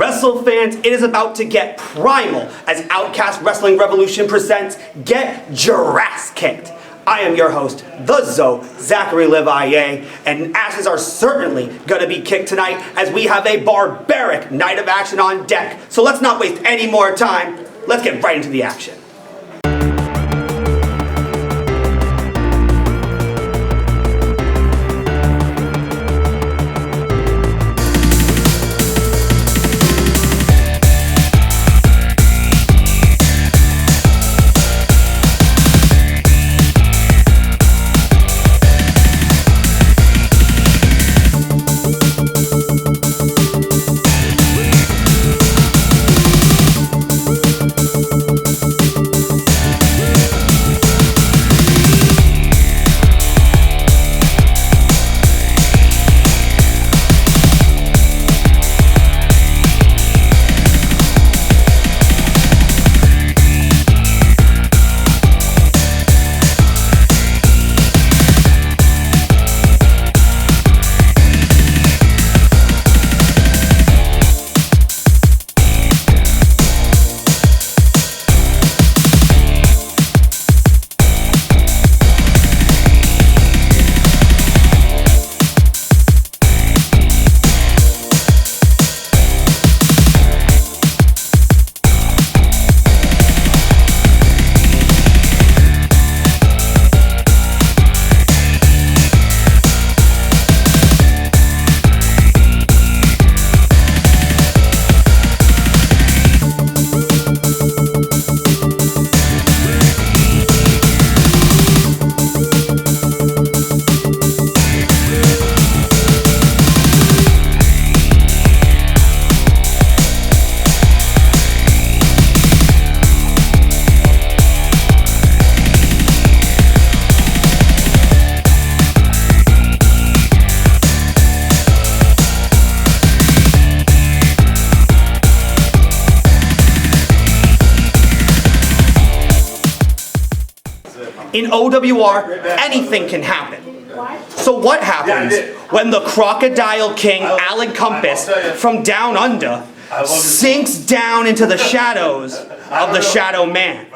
Wrestle fans, it is about to get primal as Outcast Wrestling Revolution presents Get Your Ass Kicked. I am your host, the Zoe, Zachary Levaye, and asses are certainly going to be kicked tonight as we have a barbaric night of action on deck. So let's not waste any more time. Let's get right into the action. In OWR, anything can happen. So what happens when the Crocodile King Alan Compass from down under sinks down into the shadows of the Shadowman?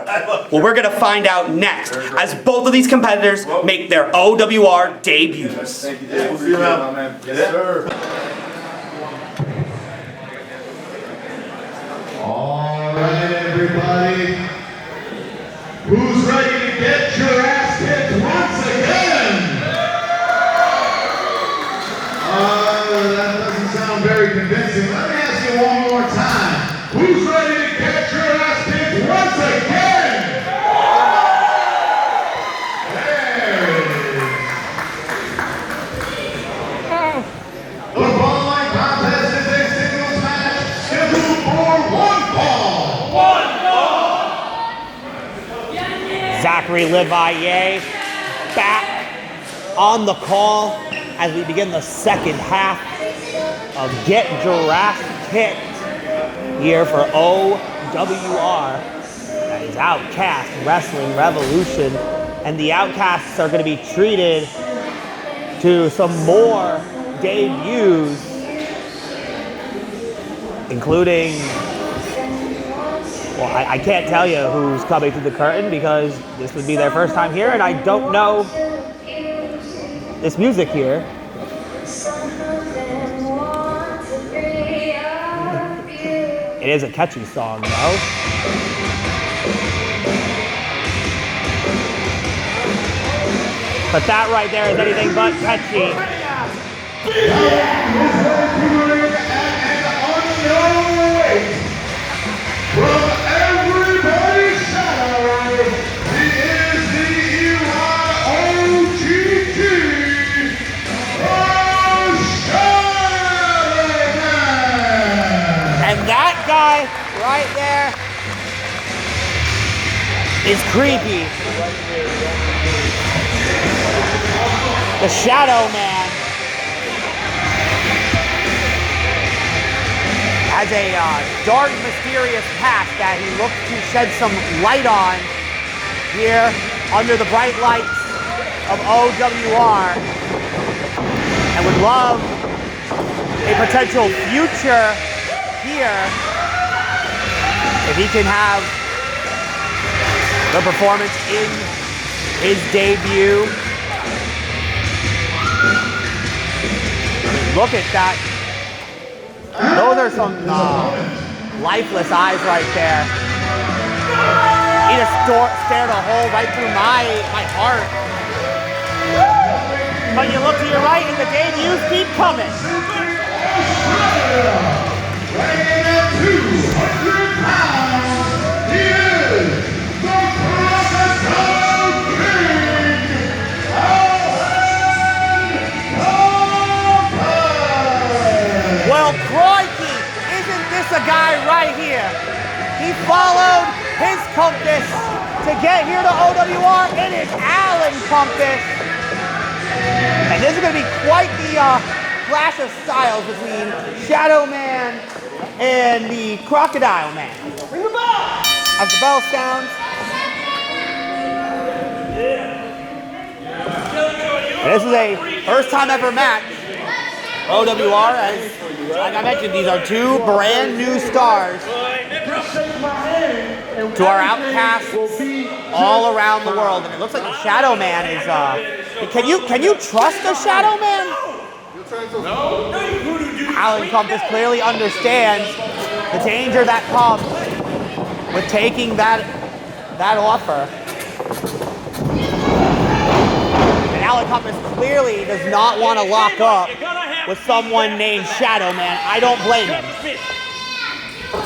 Well, we're gonna find out next as both of these competitors make their OWR debuts. Thank you, Dave. We'll see you around, man. Yes, sir. All right, everybody. Who's ready to get your ass kicked once again? That doesn't sound very convincing. Let me ask you one more time. Who's ready to get your ass kicked once again? There it is. The following contest is a singles match scheduled for one fall. One fall. Zachary Levaye back on the call as we begin the second half of Get Your Ass Kicked here for OWR. That is Outcast Wrestling Revolution. And the Outcasts are going to be treated to some more debuts, including... Well, I can't tell you who's coming through the curtain because this would be their first time here, and I don't know this music here. It is a catchy song, though. But that right there is anything but catchy. From everybody's shadow, he is the EYOGG, Shadowman! And that guy right there is creepy. The Shadowman has a dark, mysterious past that he looks to shed some light on here under the bright lights of OWR, and would love a potential future here, if he can have the performance in his debut. Look at that. Those are some lifeless eyes right there. He just stared a hole right through my heart. But you look to your right and the debuts keep coming. Weighing at 200 pounds, he is the Crocodile King, Dogg. Well, crikey, isn't this a guy right here? He followed his compass to get here to OWR. It is Alan Compass. And this is going to be quite the clash of styles between Shadowman and the Crocodile Man. Ring the bell! As the bell sounds. This is a first time ever match. OWR, as like I mentioned, these are two brand new stars to our outcasts all around the world. And it looks like the Shadow Man is can you trust the Shadow Man? No. Alan Compass clearly understands the danger that comes with taking that offer. And Alan Compass clearly does not want to lock up with someone named Shadow Man. I don't blame him.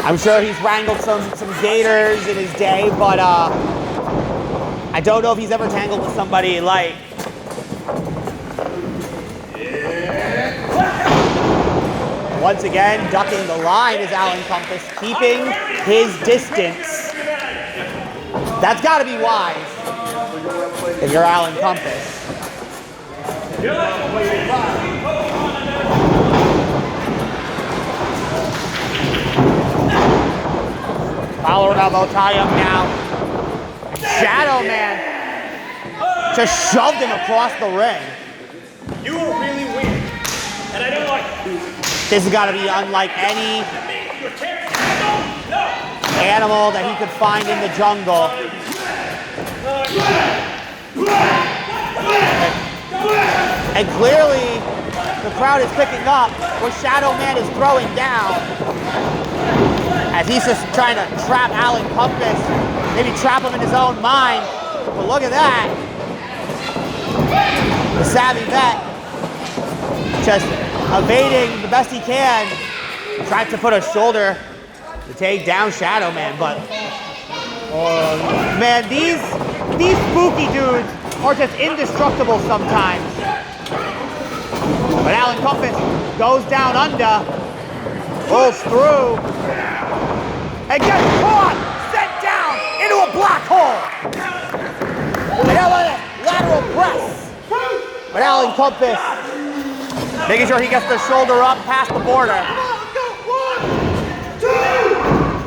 I'm sure he's wrangled some gators in his day, but I don't know if he's ever tangled with somebody like. Once again, ducking the line is Alan Compass, keeping his distance. That's got to be wise if you're Alan Compass. Follower elbow tie up now. Shadow Man just shoved him across the ring. You are really weird, and I don't like it. This has got to be unlike any animal that he could find in the jungle. And clearly, the crowd is picking up where Shadow Man is throwing down. As he's just trying to trap Alan Compass, maybe trap him in his own mind. But look at that. The savvy vet just evading the best he can. Trying to put a shoulder to take down Shadow Man, but man, these spooky dudes are just indestructible sometimes. But Alan Compass goes down under, rolls through, and gets caught, sent down into a black hole. And now a lateral press. But Alan Compass making sure he gets the shoulder up past the border.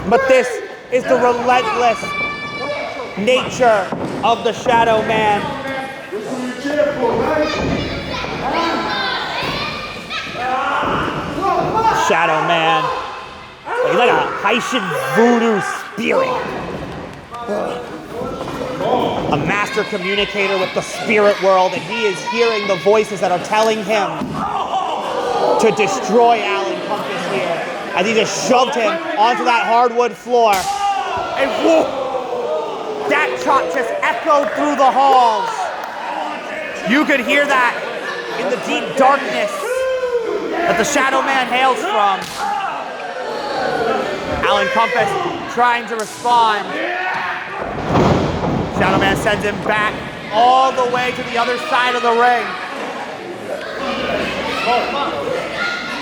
But this is the relentless nature of the Shadow Man. Shadow Man. He's like a Haitian voodoo spirit. A master communicator with the spirit world, and he is hearing the voices that are telling him to destroy Alan Compass here. As he just shoved him onto that hardwood floor. And whoa, that shot just echoed through the halls. You could hear that in the deep darkness that the Shadow Man hails from. Alan Compass trying to respond. Shadow Man sends him back all the way to the other side of the ring.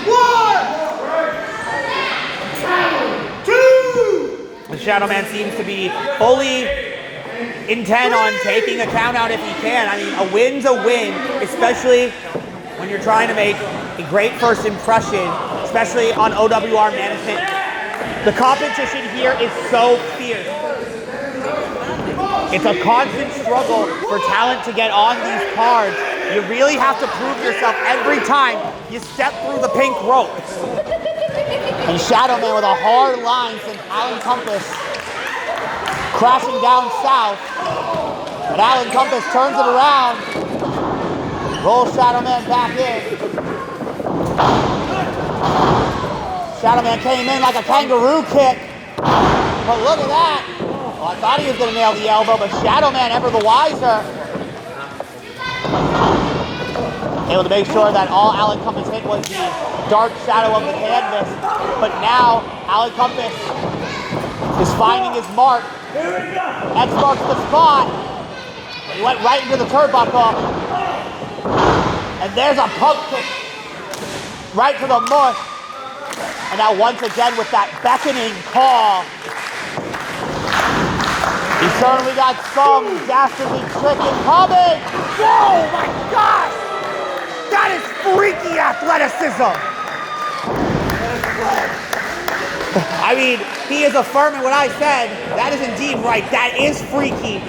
One, two. The Shadow Man seems to be fully intent on taking a count out if he can. I mean, a win's a win, especially when you're trying to make a great first impression, especially on OWR management. The competition here is so fierce. It's a constant struggle for talent to get on these cards. You really have to prove yourself every time you step through the pink ropes. And Shadowman with a hard line sent Alan Compass crashing down south. But Alan Compass turns it around. Rolls Shadowman back in. Shadowman came in like a kangaroo kick. But look at that. Well, I thought he was going to nail the elbow, but Shadowman ever the wiser. Able to make sure that all Alan Compass hit was the dark shadow of the canvas. But now, Alan Compass is finding his mark. X marks the spot. He went right into the turnbuckle. And there's a pump kick right to the mush. And now once again with that beckoning call. He certainly got some dastardly chicken coming. Oh my gosh! That is freaky athleticism. I mean, he is affirming what I said. That is indeed right. That is freaky.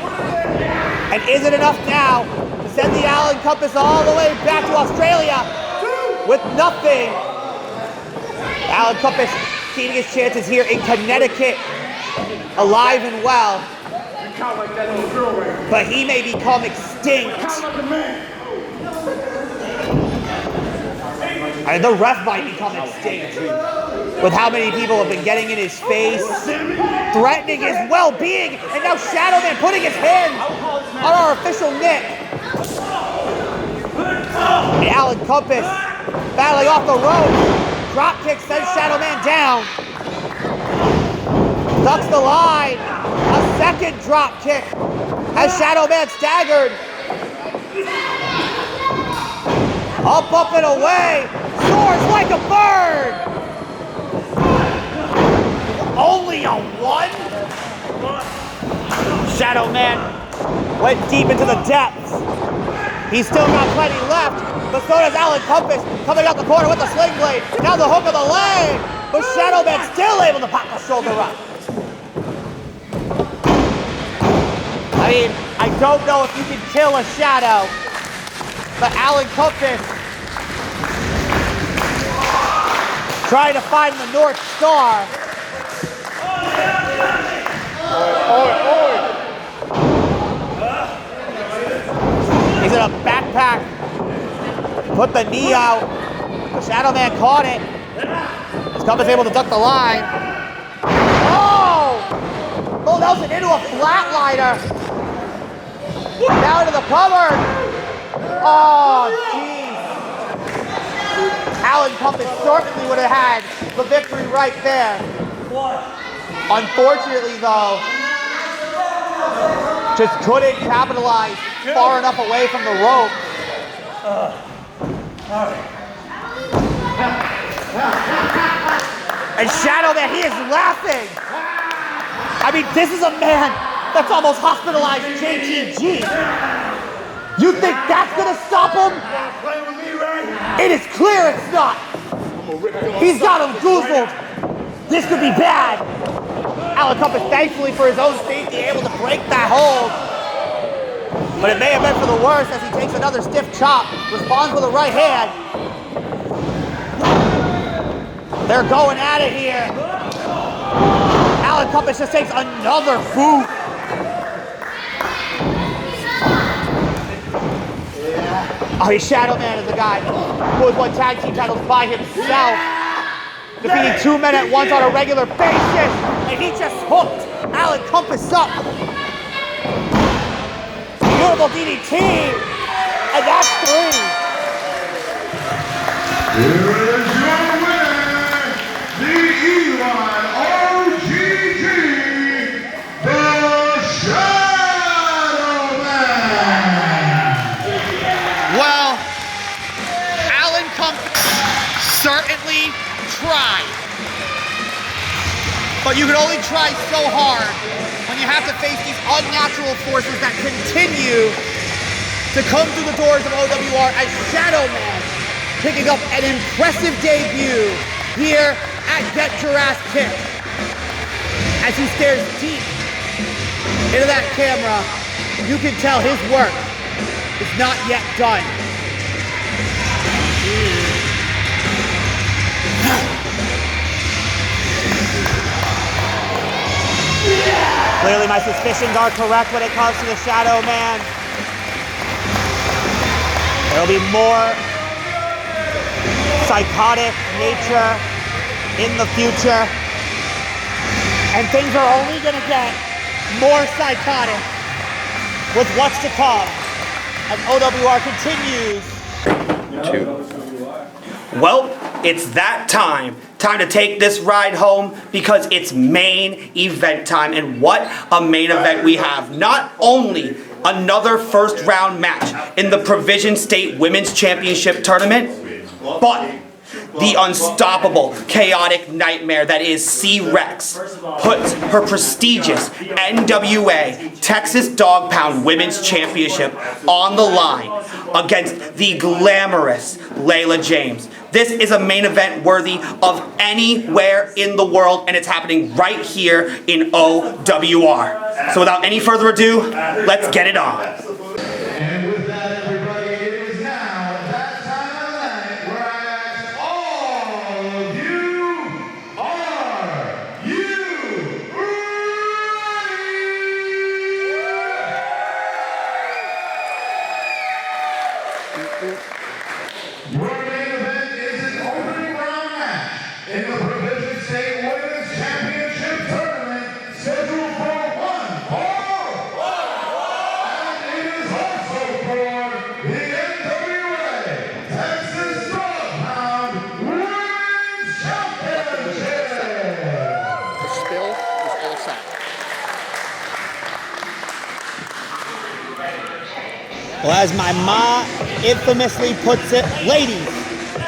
And is it enough now to send the Alan Compass all the way back to Australia with nothing? Alan Compass keeping his chances here in Connecticut alive and well. But he may become extinct. I mean, the ref might become extinct with how many people have been getting in his face, threatening his well-being, and now Shadowman putting his hands on our official Nick. And Alan Compass battling off the rope. Drop kick sends Shadowman down. Ducks the line. A second drop kick has Shadowman staggered. Up and away. Soars like a bird. Only a one? Shadowman went deep into the depths. He's still got plenty left, but so does Alan Compass coming out the corner with the sling blade. Now the hook of the leg, but Shadowman still able to pop the shoulder up. I mean, I don't know if you can kill a shadow, but Alan Compass trying to find the North Star. He's in a backpack. Put the knee out. The Shadowman caught it. As Compass able to duck the line. Oh! Bull Nelson into a flatliner. Down to the cover. Oh, jeez. Alan Compass certainly would have had the victory right there. Unfortunately, though, just couldn't capitalize far enough away from the rope. And Shadowman, he is laughing. I mean, this is a man that's almost hospitalized JTG. You think that's gonna stop him? It is clear it's not. He's got him goozled. This could be bad. Alan Compass, thankfully for his own safety, able to break that hold. But it may have been for the worse as he takes another stiff chop, responds with a right hand. They're going at it here. Alan Compass just takes another boot. Oh, he's Shadowman is the guy who has won tag team titles by himself, defeating 2 men at once on a regular basis, and he just hooked Alan Compass up. Beautiful DDT, and that's 3. Here is your winner, the Elon OGG, the Shadowman. Well, Alan Compass certainly tried. But you can only try so hard when you have to face these unnatural forces that continue to come through the doors of OWR as Shadowman picking up an impressive debut here at Get Your Ass Kicked. As he stares deep into that camera, you can tell his work is not yet done. Clearly my suspicions are correct when it comes to the Shadowman. There'll be more psychotic nature in the future. And things are only gonna get more psychotic with what's to come as OWR continues. Well, it's that time. Time to take this ride home because it's main event time. And what a main event we have. Not only another first round match in the Provision State Women's Championship Tournament, but the unstoppable, chaotic nightmare that is CRex puts her prestigious NWA Texas Dog Pound Women's Championship on the line against the glamorous Layla James. This is a main event worthy of anywhere in the world, and it's happening right here in OWR. So without any further ado, let's get it on. And with that, everybody, it is now that time of the night where I ask all of you, are you ready? Your main event is an opening round match in the Provision State Women's Championship Tournament scheduled for one fall. And it is also for the NWA Texas Dog Pound Women's Championship. The spill is all set. Well, as my ma infamously puts it, ladies,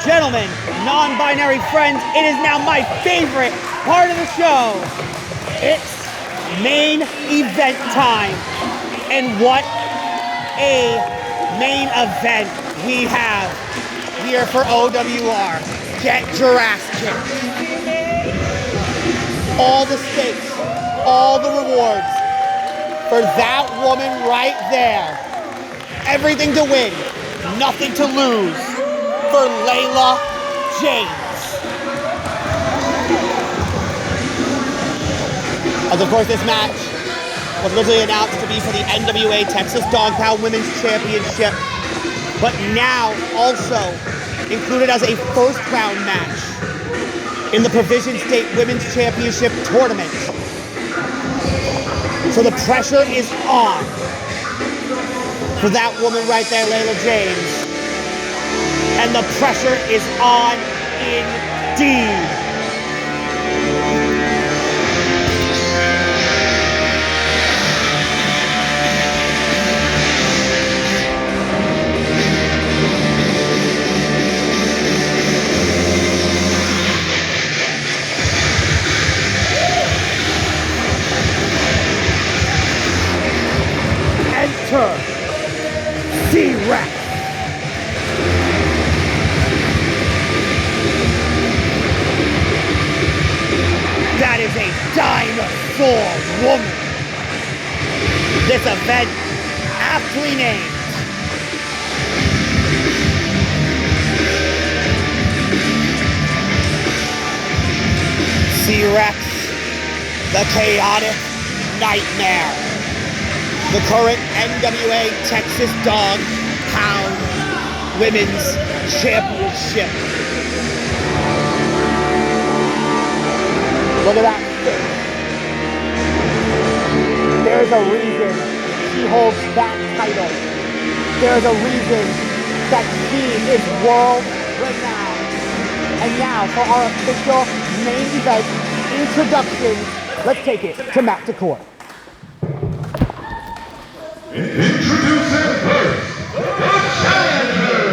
gentlemen, non-binary friends, it is now my favorite part of the show. It's main event time. And what a main event we have here for OWR. Get your ass kicked. All the stakes, all the rewards for that woman right there. Everything to win, nothing to lose for Layla James. As of course this match was originally announced to be for the NWA Texas Dog Pound Women's Championship, but now also included as a first round match in the Provision State Women's Championship Tournament. So the pressure is on for that woman right there, Layla James. And the pressure is on indeed. Enter CRex. That is a dinosaur woman. This event aptly named CRex, the chaotic nightmare. The current NWA Texas Dog Pound Women's Championship. Look at that face. There's a reason she holds that title. There's a reason that she is world renowned. And now for our official main event introduction, let's take it to Matt Decor. Introducing first, the challenger.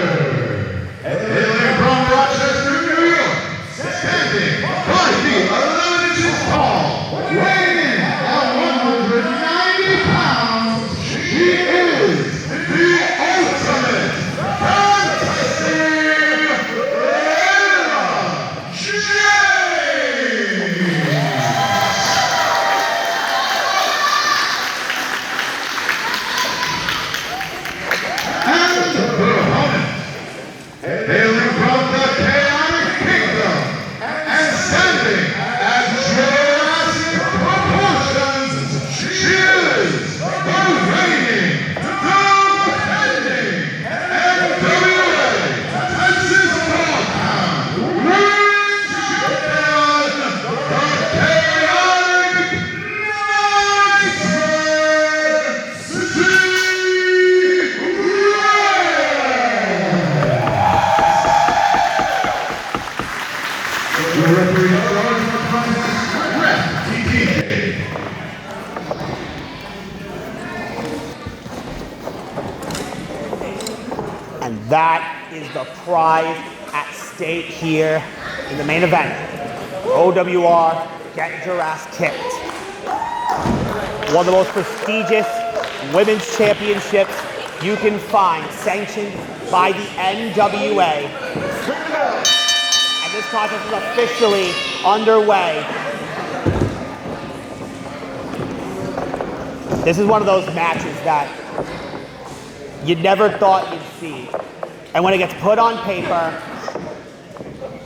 Hailing from Rochester, New York, standing 5 feet 11 inches tall, weighing in at 190 pounds, she is the ultimate fantasy, Layla James. That is the prize at stake here in the main event. OWR, Get Your Ass Kicked. One of the most prestigious women's championships you can find, sanctioned by the NWA. And this contest is officially underway. This is one of those matches that you never thought you'd see. And when it gets put on paper,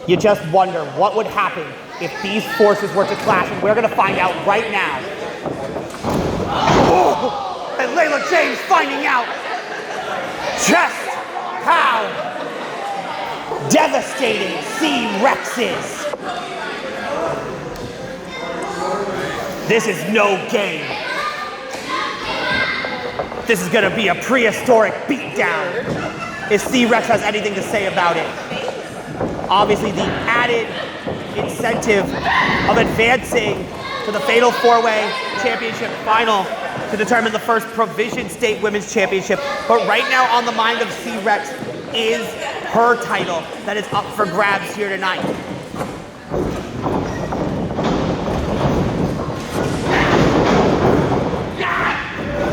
you just wonder what would happen if these forces were to clash, and we're gonna find out right now. Oh, and Layla James finding out just how devastating CRex is. This is no game. This is gonna be a prehistoric beatdown if CRex has anything to say about it. Obviously, the added incentive of advancing to the Fatal 4-Way Championship Final to determine the first Provision State Women's Championship. But right now on the mind of CRex is her title that is up for grabs here tonight.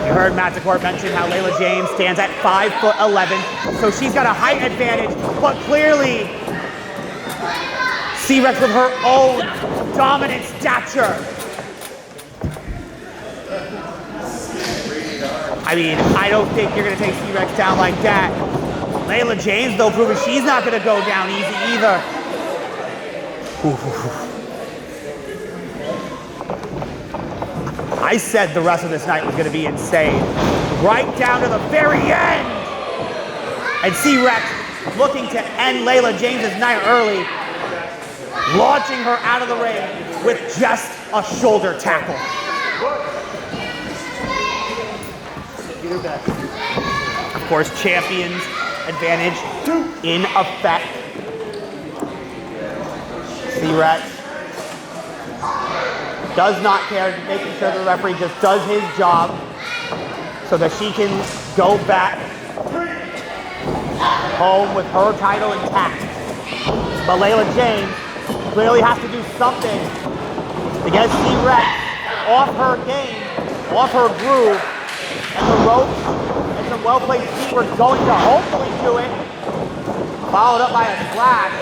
You heard Matt Decor mention how Layla James stands at 5'11", so she's got a height advantage, but clearly CRex with her own dominant stature. I mean, I don't think you're gonna take CRex down like that. Layla James, though, proving she's not gonna go down easy either. I said the rest of this night was gonna be insane. Right down to the very end. And CRex looking to end Layla James's night early, launching her out of the ring with just a shoulder tackle. Of course, champion's advantage in effect. CRex does not care, making sure the referee just does his job so that she can go back home with her title intact. But Layla James clearly has to do something to get CRex off her game, off her groove, and the ropes and some well-placed feet were going to hopefully do it, followed up by a splash.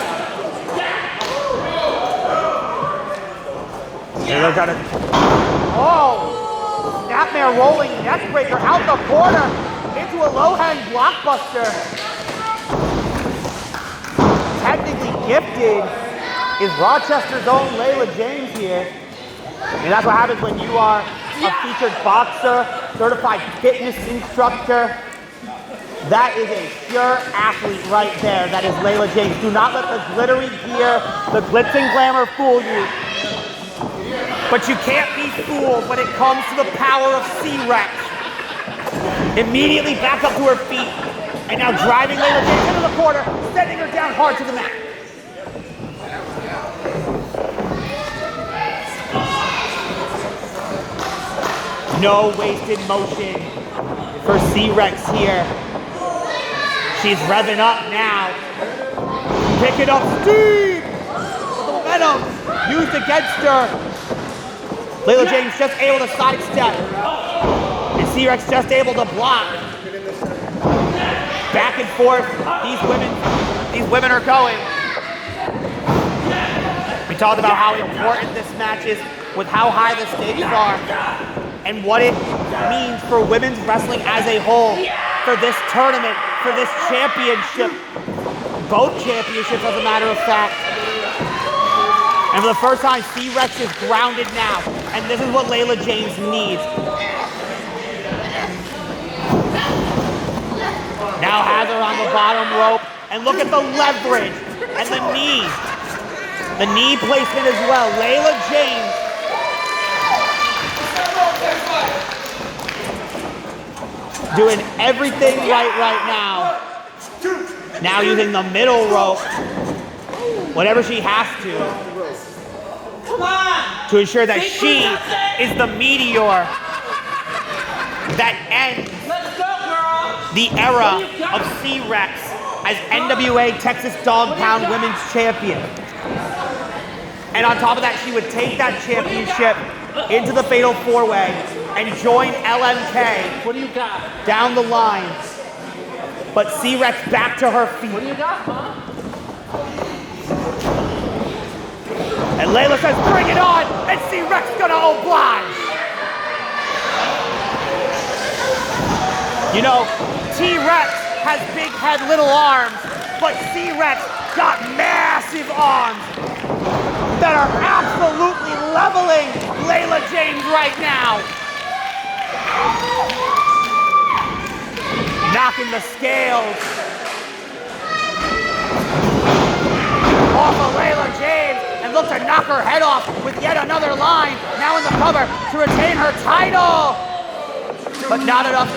Layla's got it. Oh! Snapmare rolling neckbreaker out the corner into a low-hang blockbuster. Technically gifted is Rochester's own Layla James here. And that's what happens when you are a featured boxer, certified fitness instructor. That is a pure athlete right there. That is Layla James. Do not let the glittery gear, the glitz and glamour fool you. But you can't be fooled when it comes to the power of CRex. Immediately back up to her feet. And now driving Layla James into the corner, sending her down hard to the mat. No wasted motion for CRex here. She's revving up now. Picking up steam. The momentum used against her. Layla James just able to sidestep. And CRex just able to block. Back and forth, these women are going. We talked about how important this match is with how high the stakes are and what it means for women's wrestling as a whole, for this tournament, for this championship. Both championships, as a matter of fact. And for the first time, CRex is grounded now, and this is what Layla James needs. Now has her on the bottom rope, and look at the leverage and the knee. The knee placement as well. Layla James doing everything right now. Now using the middle rope, whatever she has to ensure that she is the meteor that ends the era of CRex as NWA Texas Dog Pound Women's Champion. And on top of that, she would take that championship into the Fatal 4-Way and join LMK down the line. But CRex back to her feet. What do you got, Mom? And Layla says, bring it on, and CRex gonna oblige. You know, T-Rex has big head, little arms, but CRex got massive arms that are absolutely leveling Layla James right now. Knocking the scales off of Layla James and look to knock her head off with yet another line, now in the cover to retain her title. But not enough.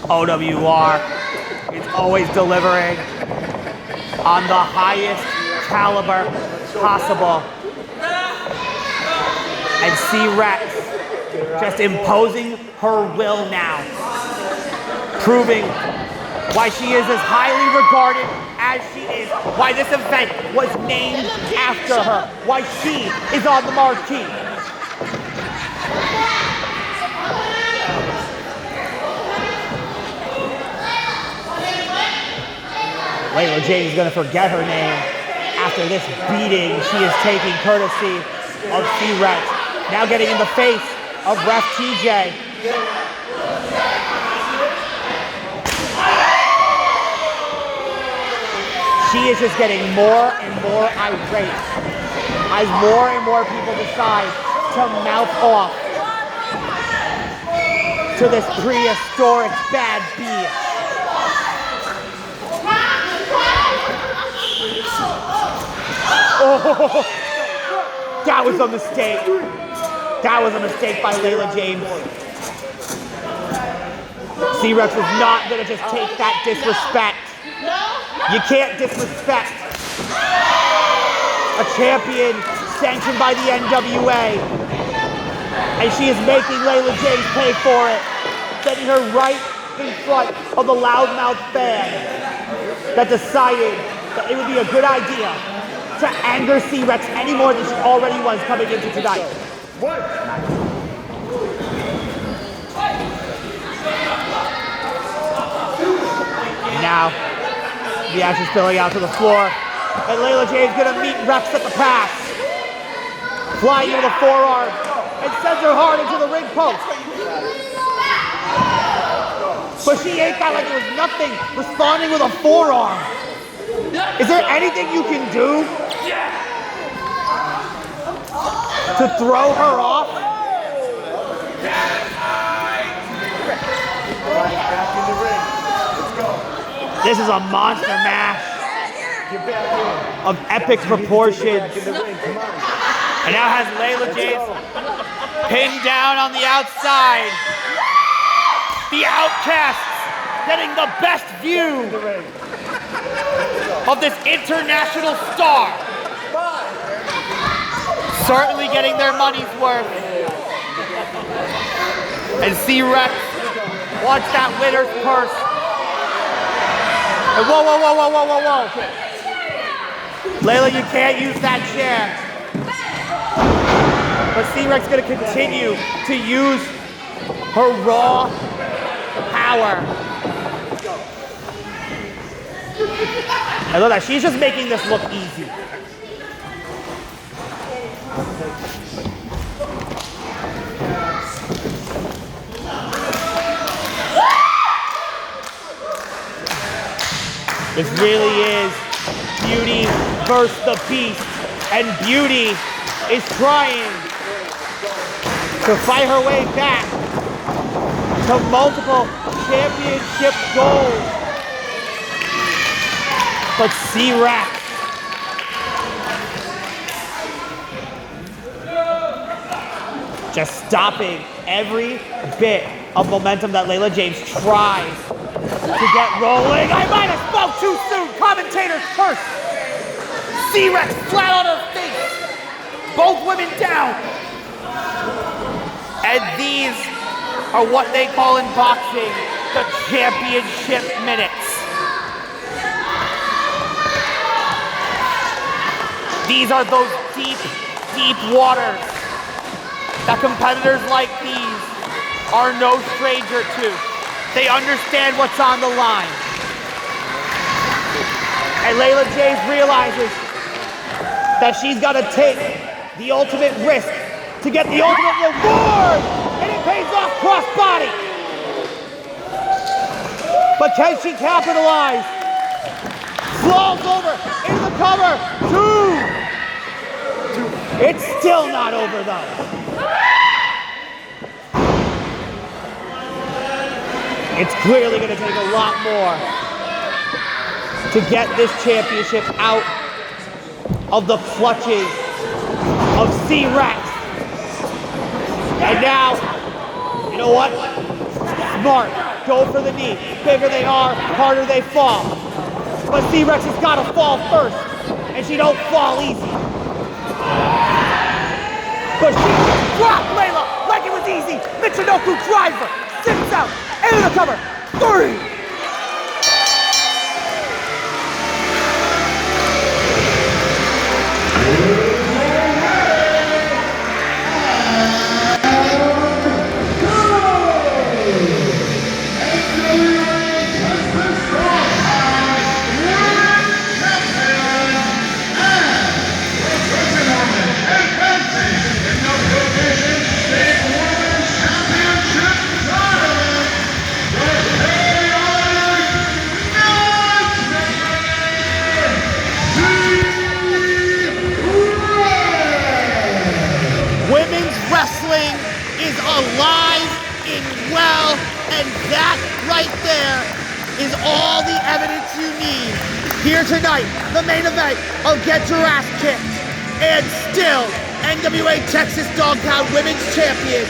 OWR is always delivering on the highest caliber possible. And CRex just imposing her will now, proving why she is as highly regarded as she is, why this event was named after her, why she is on the marquee. Layla James is going to forget her name after this beating she is taking courtesy of CRex. Now getting in the face of Ref TJ. She is just getting more and more irate as more and more people decide to mouth off to this prehistoric bad bitch. Oh, that was a mistake. That was a mistake by Layla James. CRex was not going to just take that disrespect. You can't disrespect a champion sanctioned by the NWA. And she is making Layla James pay for it, setting her right in front of the loudmouth fan that decided that it would be a good idea to anger CRex any more than she already was coming into tonight. And now, the action spilling out to the floor, and Layla James gonna meet Rex at the pass. Flying into the forearm, and sends her hard into the ring post. But she ate that like it was nothing, responding with a forearm. Is there anything you can do to throw her off? This is a monster match of epic proportions. And now has Layla James pinned down on the outside. The Outcasts getting the best view of this international star. Certainly getting their money's worth. And CRex wants that winner's purse. And whoa, whoa, whoa, whoa, whoa, whoa, whoa. Layla, you can't use that chair. But CRex gonna continue to use her raw power. And look at that, she's just making this look easy. This really is Beauty versus the Beast. And Beauty is trying to fight her way back to multiple championship goals. But CRex just stopping every bit of momentum that Layla James tries to get rolling. I might have spoke too soon. Commentators first. CRex flat on her face. Both women down. And these are what they call in boxing the championship minutes. These are those deep, deep waters that competitors like these are no stranger to. They understand what's on the line. And Layla James realizes that she's got to take the ultimate risk to get the ultimate reward, and it pays off crossbody. But can she capitalize? Falls over into the cover. Two. It's still not over though. It's clearly going to take a lot more to get this championship out of the clutches of CRex. And now, you know what? Smart. Go for the knee. Bigger they are, harder they fall. But CRex has got to fall first, and she don't fall easy. But she dropped Layla like it was easy. Michinoku driver, 6 out, into the cover, 3. Wrestling is alive and well, and that right there is all the evidence you need. Here tonight, the main event of Get Your Ass Kicked, and still NWA Texas Dogtown Women's Champion,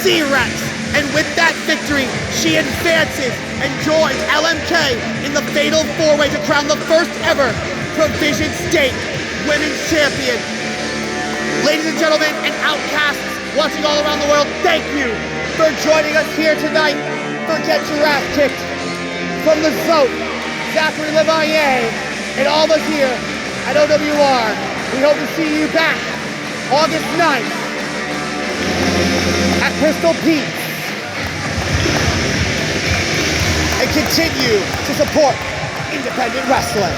CRex. And with that victory, she advances and joins LMK in the fatal 4-way to crown the first ever Provision State Women's Champion. Ladies and gentlemen, and outcasts watching all around the world, thank you for joining us here tonight for Get Your Ass Kicked. From the ZOAT, Zachary Levaye, and all of us here at OWR, we hope to see you back August 9th at Pistol Pete. And continue to support independent wrestling.